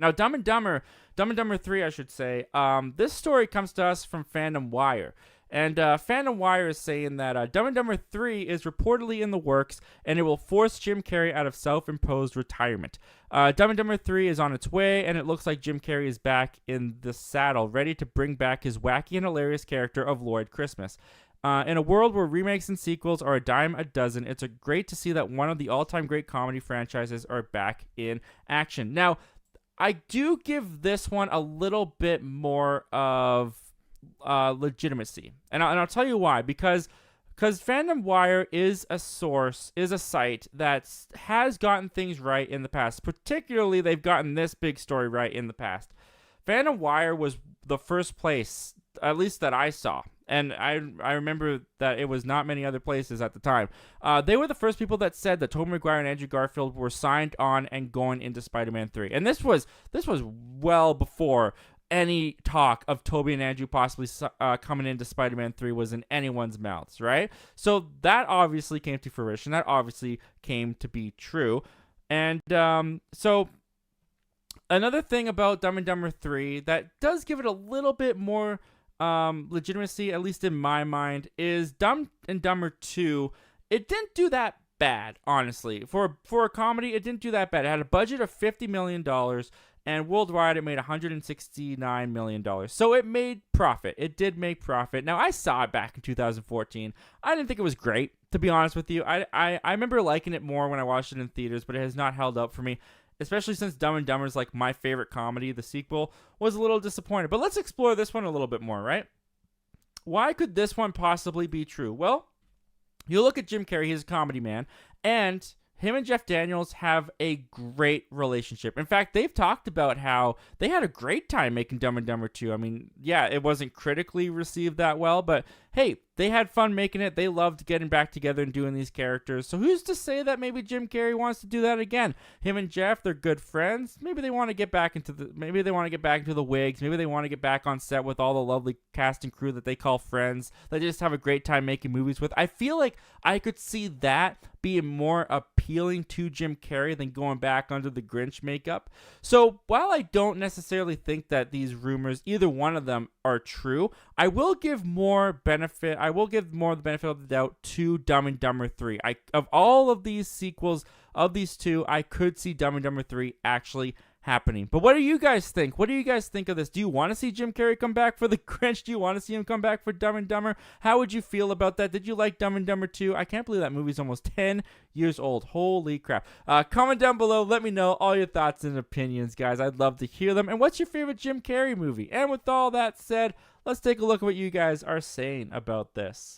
Now, Dumb and Dumber 3, I should say, this story comes to us from Fandom Wire. And Fandom Wire is saying that Dumb and Dumber 3 is reportedly in the works, and it will force Jim Carrey out of self-imposed retirement. Dumb and Dumber 3 is on its way, and it looks like Jim Carrey is back in the saddle, ready to bring back his wacky and hilarious character of Lloyd Christmas. In a world where remakes and sequels are a dime a dozen, it's great to see that one of the all-time great comedy franchises are back in action. Now, I do give this one a little bit more of legitimacy, and I'll tell you why. Because Fandom Wire is a site that has gotten things right in the past. Particularly, they've gotten this big story right in the past. Fandom Wire was the first place, at least that I saw, and I remember that it was not many other places at the time. They were the first people that said that Tobey Maguire and Andrew Garfield were signed on and going into Spider-Man 3. And this was well before any talk of Tobey and Andrew possibly coming into Spider-Man 3 was in anyone's mouths, right? So that obviously came to fruition. That obviously came to be true. And so another thing about Dumb and Dumber 3 that does give it a little bit more legitimacy, at least in my mind, is Dumb and Dumber 2. It didn't do that bad, honestly. For a comedy, it didn't do that bad. It had a budget of $50 million, and worldwide it made $169 million. So it made profit. It did make profit. Now, I saw it back in 2014. I didn't think it was great, to be honest with you. I remember liking it more when I watched it in theaters, but it has not held up for me, especially since Dumb and Dumber is like my favorite comedy. The sequel was a little disappointed. But let's explore this one a little bit more, right? Why could this one possibly be true? Well, you look at Jim Carrey, he's a comedy man, and him and Jeff Daniels have a great relationship. In fact, they've talked about how they had a great time making Dumb and Dumber 2. I mean, yeah, it wasn't critically received that well, but hey, they had fun making it. They loved getting back together and doing these characters. So who's to say that maybe Jim Carrey wants to do that again? Him and Jeff, they're good friends. Maybe they want to get back into the wigs. Maybe they want to get back on set with all the lovely cast and crew that they call friends. They just have a great time making movies with. I feel like I could see that being more appealing to Jim Carrey than going back under the Grinch makeup. So while I don't necessarily think that these rumors, either one of them, are true, I will give more the benefit of the doubt to Dumb and Dumber 3. Of all of these sequels of these two, I could see Dumb and Dumber 3 actually happening. But what do you guys think? What do you guys think of this? Do you want to see Jim Carrey come back for the Grinch? Do you want to see him come back for Dumb and Dumber? How would you feel about that? Did you like Dumb and Dumber 2? I can't believe that movie's almost 10 years old. Holy crap. Comment down below. Let me know all your thoughts and opinions, guys. I'd love to hear them. And what's your favorite Jim Carrey movie? And with all that said, let's take a look at what you guys are saying about this.